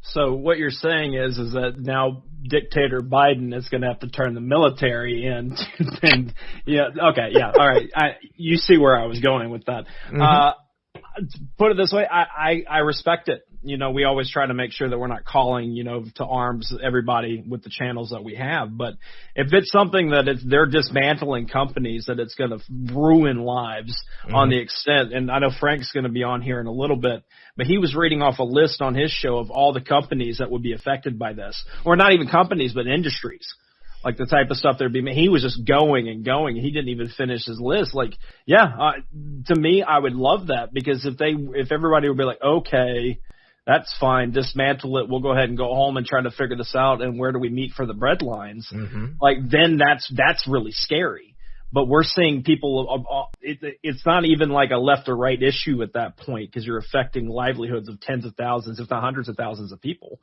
So what you're saying is that now dictator Biden is going to have to turn the military in, and all right. You see where I was going with that. Put it this way, I respect it. We always try to make sure that we're not calling, to arms everybody with the channels that we have. But if it's something that they're dismantling companies, that it's going to ruin lives on the extent, and I know Frank's going to be on here in a little bit, but he was reading off a list on his show of all the companies that would be affected by this, or not even companies, but industries. Like the type of stuff there'd be. He was just going and going. He didn't even finish his list. To me, I would love that, because if everybody would be like, okay, that's fine, dismantle it, we'll go ahead and go home and try to figure this out, and where do we meet for the bread lines? Then that's really scary. But we're seeing people, it's not even like a left or right issue at that point, because you're affecting livelihoods of tens of thousands, if not hundreds of thousands of people.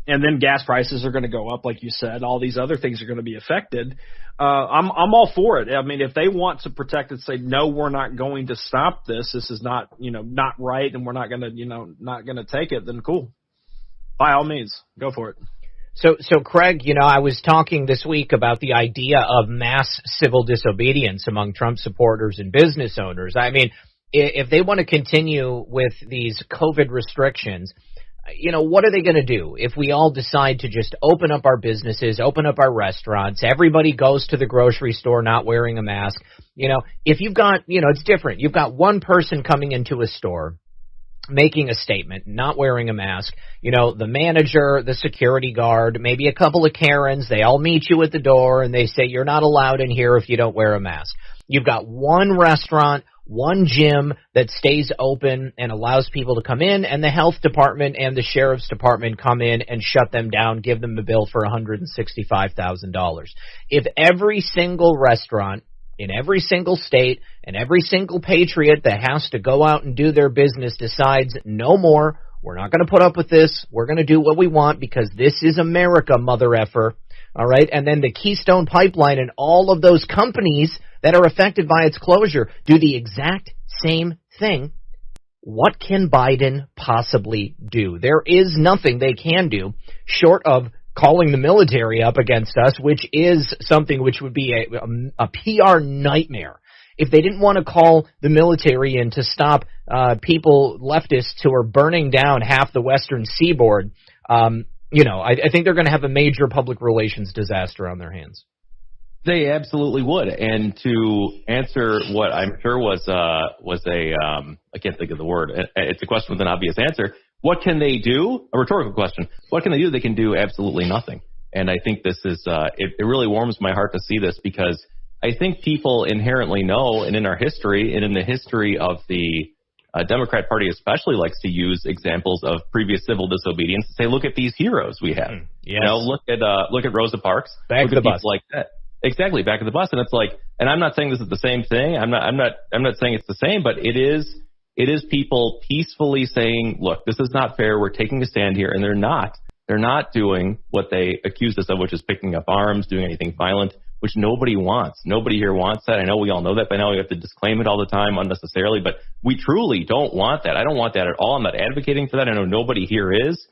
And then gas prices are going to go up, like you said. All these other things are going to be affected. I'm all for it. I mean, if they want to protect and say, no, we're not going to stop this. This is not, not right, and we're not going to, not going to take it. Then cool. By all means, go for it. So Craig, I was talking this week about the idea of mass civil disobedience among Trump supporters and business owners. I mean, if they want to continue with these COVID restrictions, what are they going to do if we all decide to just open up our businesses, open up our restaurants, everybody goes to the grocery store not wearing a mask? If you've got, it's different. You've got one person coming into a store, making a statement, not wearing a mask, the manager, the security guard, maybe a couple of Karens, they all meet you at the door and they say, you're not allowed in here if you don't wear a mask. You've got one restaurant, one gym that stays open and allows people to come in, and the health department and the sheriff's department come in and shut them down, give them a bill for $165,000. If every single restaurant in every single state and every single patriot that has to go out and do their business decides, no more, we're not going to put up with this, we're going to do what we want because this is America, mother effer, all right? And then the Keystone Pipeline and all of those companies that are affected by its closure do the exact same thing. What can Biden possibly do? There is nothing they can do short of calling the military up against us, which is something which would be a PR nightmare. If they didn't want to call the military in to stop people, leftists, who are burning down half the western seaboard, I think they're going to have a major public relations disaster on their hands. They absolutely would. And to answer what I'm sure was I can't think of the word. It's a question with an obvious answer. What can they do? A rhetorical question. What can they do? They can do absolutely nothing. And I think this is, it really warms my heart to see this, because I think people inherently know, and in our history and in the history of the Democrat Party especially likes to use examples of previous civil disobedience to say, look at these heroes we have. Yes. Look at Rosa Parks. Back look of the at bus. Like that. Exactly, back of the bus. And it's like, and I'm not saying this is the same thing. I'm not saying it's the same, but it is people peacefully saying, look, this is not fair. We're taking a stand here. And they're not doing what they accused us of, which is picking up arms, doing anything violent, which nobody wants. Nobody here wants that. I know we all know that by now. We have to disclaim it all the time unnecessarily, but we truly don't want that. I don't want that at all. I'm not advocating for that. I know nobody here is,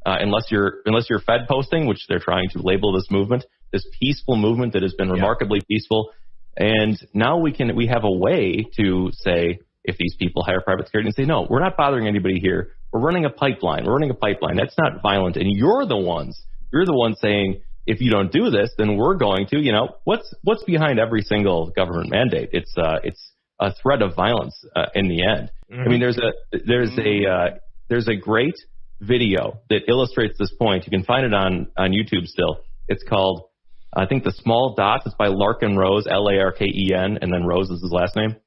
unless you're Fed posting, which they're trying to label this movement, this peaceful movement that has been remarkably peaceful. And now we have a way to say, if these people hire private security, and say, no, we're not bothering anybody here. We're running a pipeline. That's not violent. And you're the ones saying, if you don't do this, then we're going to, what's behind every single government mandate? It's a threat of violence in the end. I mean, there's a great video that illustrates this point. You can find it on YouTube still. It's called, I think, The Small Dots. It's by Larken Rose, Larken, and then Rose is his last name.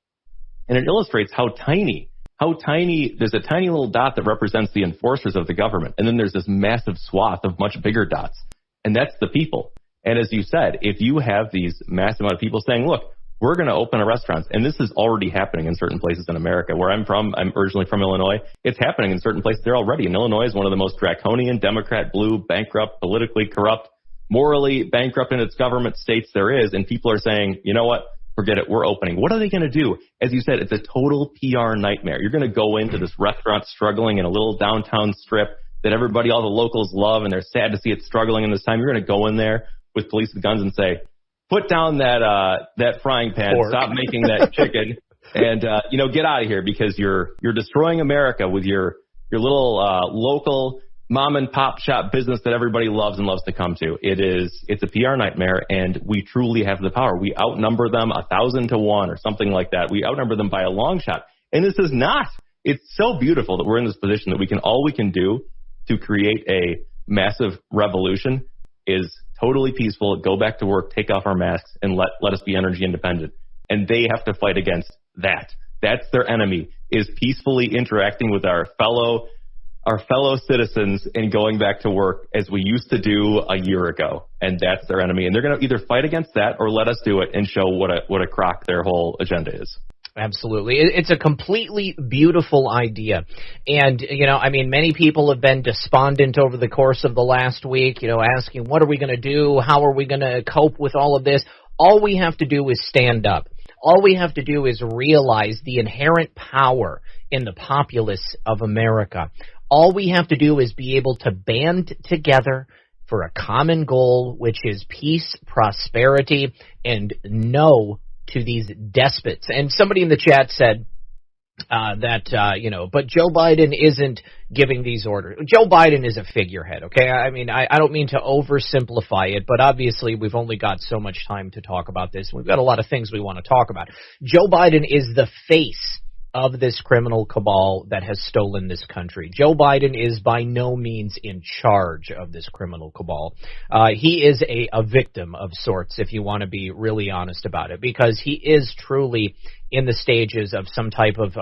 And it illustrates how tiny, there's a tiny little dot that represents the enforcers of the government. And then there's this massive swath of much bigger dots. And that's the people. And as you said, if you have these massive amount of people saying, look, we're going to open a restaurant, and this is already happening in certain places in America. Where I'm from, I'm originally from Illinois. It's happening in certain places there already. And Illinois is one of the most draconian, Democrat, blue, bankrupt, politically corrupt, morally bankrupt in its government states there is. And people are saying, you know what? Forget it. We're opening. What are they going to do? As you said, it's a total PR nightmare. You're going to go into this restaurant struggling in a little downtown strip. that everybody, all the locals love, and they're sad to see it struggling in this time. You're going to go in there with police with guns and say, put down that frying pan, stop making that chicken, and get out of here, because you're destroying America with your little local mom and pop shop business that everybody loves and loves to come to. It's a PR nightmare, and we truly have the power. We outnumber them 1,000 to 1 or something like that. We outnumber them by a long shot. And this is not. It's so beautiful that we're in this position that all we can do to create a massive revolution is totally peaceful, go back to work, take off our masks, and let us be energy independent. And they have to fight against that. That's their enemy, is peacefully interacting with our fellow citizens and going back to work as we used to do a year ago. And that's their enemy. And they're going to either fight against that or let us do it and show what a crock their whole agenda is. Absolutely. It's a completely beautiful idea. And, many people have been despondent over the course of the last week, asking, what are we going to do? How are we going to cope with all of this? All we have to do is stand up. All we have to do is realize the inherent power in the populace of America. All we have to do is be able to band together for a common goal, which is peace, prosperity, and no to these despots. And somebody in the chat said but Joe Biden isn't giving these orders. Joe Biden is a figurehead, okay? I don't mean to oversimplify it, but obviously we've only got so much time to talk about this. We've got a lot of things we want to talk about. Joe Biden is the face of this criminal cabal that has stolen this country. Joe Biden is by no means in charge of this criminal cabal. He is a victim of sorts, if you want to be really honest about it, because he is truly in the stages of some type of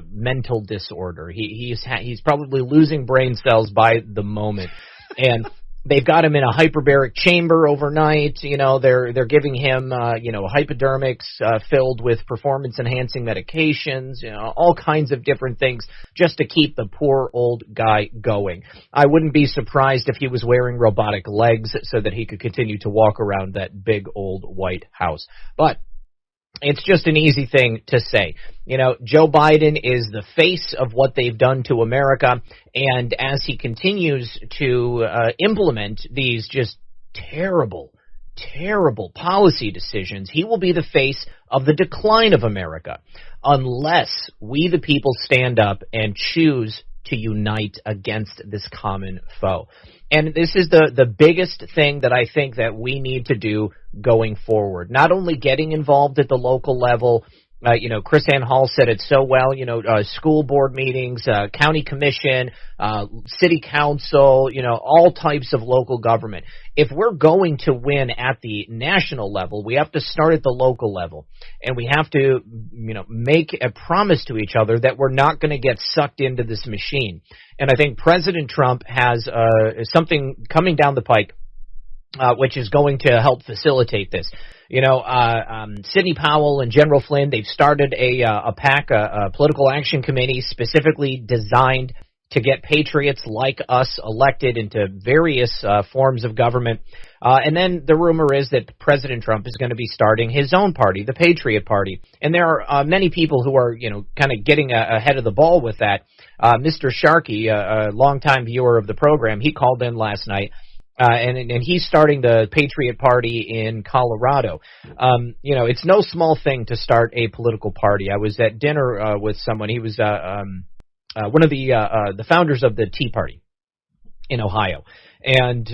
mental disorder. He's probably losing brain cells by the moment, and they've got him in a hyperbaric chamber overnight. They're giving him, hypodermics filled with performance-enhancing medications, all kinds of different things just to keep the poor old guy going. I wouldn't be surprised if he was wearing robotic legs so that he could continue to walk around that big old White House. But it's just an easy thing to say. Joe Biden is the face of what they've done to America, and as he continues to implement these just terrible policy decisions, he will be the face of the decline of America, unless we the people stand up and choose to unite against this common foe. And this is the biggest thing that I think that we need to do going forward. Not only getting involved at the local level, Chris Ann Hall said it so well, school board meetings, county commission, city council, all types of local government. If we're going to win at the national level, we have to start at the local level, and we have to, make a promise to each other that we're not going to get sucked into this machine. And I think President Trump has something coming down the pike, which is going to help facilitate this. Sidney Powell and General Flynn, they've started a political action committee specifically designed to get patriots like us elected into various forms of government. And then the rumor is that President Trump is going to be starting his own party, the Patriot Party. And there are many people who are, kind of getting ahead of the ball with that. Mr. Sharkey, a longtime viewer of the program, he called in last night. And he's starting the Patriot Party in Colorado. It's no small thing to start a political party. I was at dinner with someone. He was one of the founders of the Tea Party in Ohio, and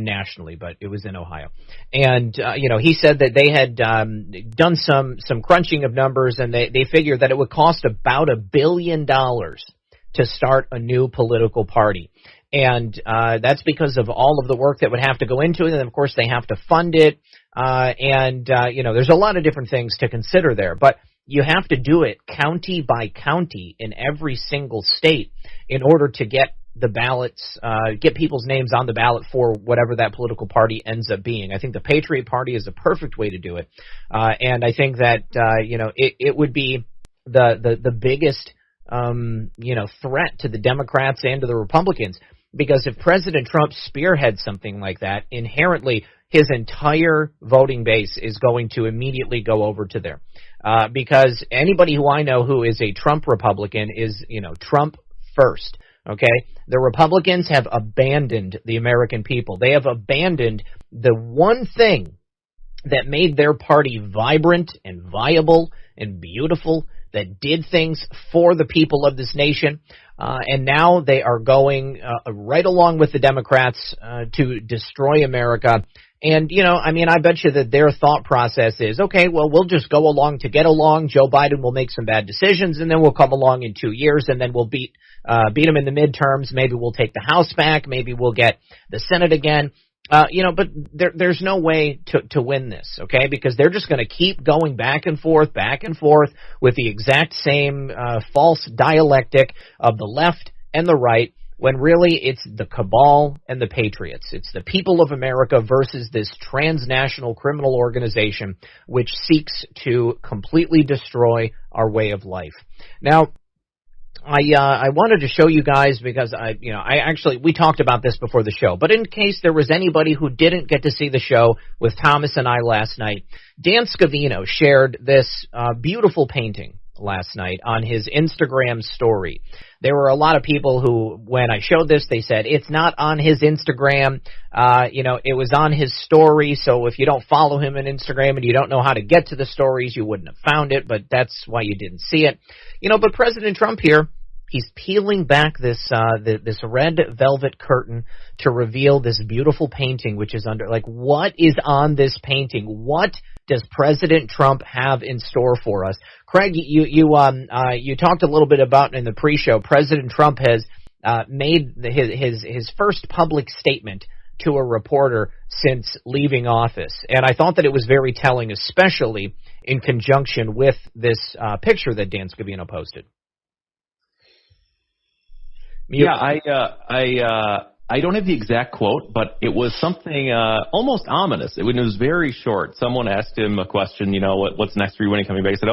nationally, but it was in Ohio. And he said that they had done some crunching of numbers, and they figured that it would cost about $1 billion to start a new political party. And that's because of all of the work that would have to go into it. And, of course, they have to fund it. There's a lot of different things to consider there. But you have to do it county by county in every single state in order to get the ballots, get people's names on the ballot for whatever that political party ends up being. I think the Patriot Party is a perfect way to do it. And I think that, it would be the biggest, threat to the Democrats and to the Republicans. Because if President Trump spearheads something like that, inherently his entire voting base is going to immediately go over to there. Because anybody who I know who is a Trump Republican is, Trump first. Okay? The Republicans have abandoned the American people. They have abandoned the one thing that made their party vibrant and viable and beautiful, that did things for the people of this nation. And now they are going right along with the Democrats to destroy America. And, I bet you that their thought process is, okay, well, we'll just go along to get along. Joe Biden will make some bad decisions, and then we'll come along in 2 years, and then we'll beat him in the midterms. Maybe we'll take the House back. Maybe we'll get the Senate again. But there's no way to win this, okay? Because they're just going to keep going back and forth with the exact same false dialectic of the left and the right, when really it's the cabal and the patriots. It's the people of America versus this transnational criminal organization which seeks to completely destroy our way of life. Now, I wanted to show you guys because we talked about this before the show, but in case there was anybody who didn't get to see the show with Thomas and I last night, Dan Scavino shared this beautiful painting last night on his Instagram story. There were a lot of people who, when I showed this, they said it's not on his Instagram. It was on his story. So if you don't follow him on Instagram and you don't know how to get to the stories, you wouldn't have found it, but that's why you didn't see it. But President Trump here, he's peeling back this red velvet curtain to reveal this beautiful painting, which is under, what is on this painting? What does President Trump have in store for us? Craig, you talked a little bit about in the pre-show. President Trump has made his first public statement to a reporter since leaving office, and I thought that it was very telling, especially in conjunction with this picture that Dan Scavino posted. Yeah, I don't have the exact quote, but it was something almost ominous. It was very short. Someone asked him a question, what's next for you when you're coming back? He said,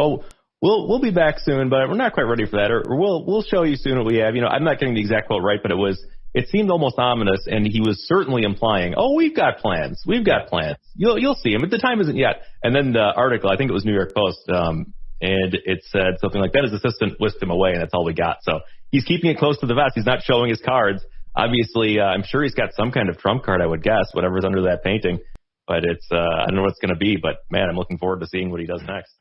we'll be back soon, but we're not quite ready for that, or we'll show you soon what we have. I'm not getting the exact quote right, but it seemed almost ominous, and he was certainly implying, we've got plans. You'll see them. The time isn't yet. And then the article, I think it was New York Post, and it said something like that. His assistant whisked him away, and that's all we got. So he's keeping it close to the vest. He's not showing his cards. Obviously, I'm sure he's got some kind of trump card, I would guess, whatever's under that painting. But I don't know what it's going to be. But, man, I'm looking forward to seeing what he does next.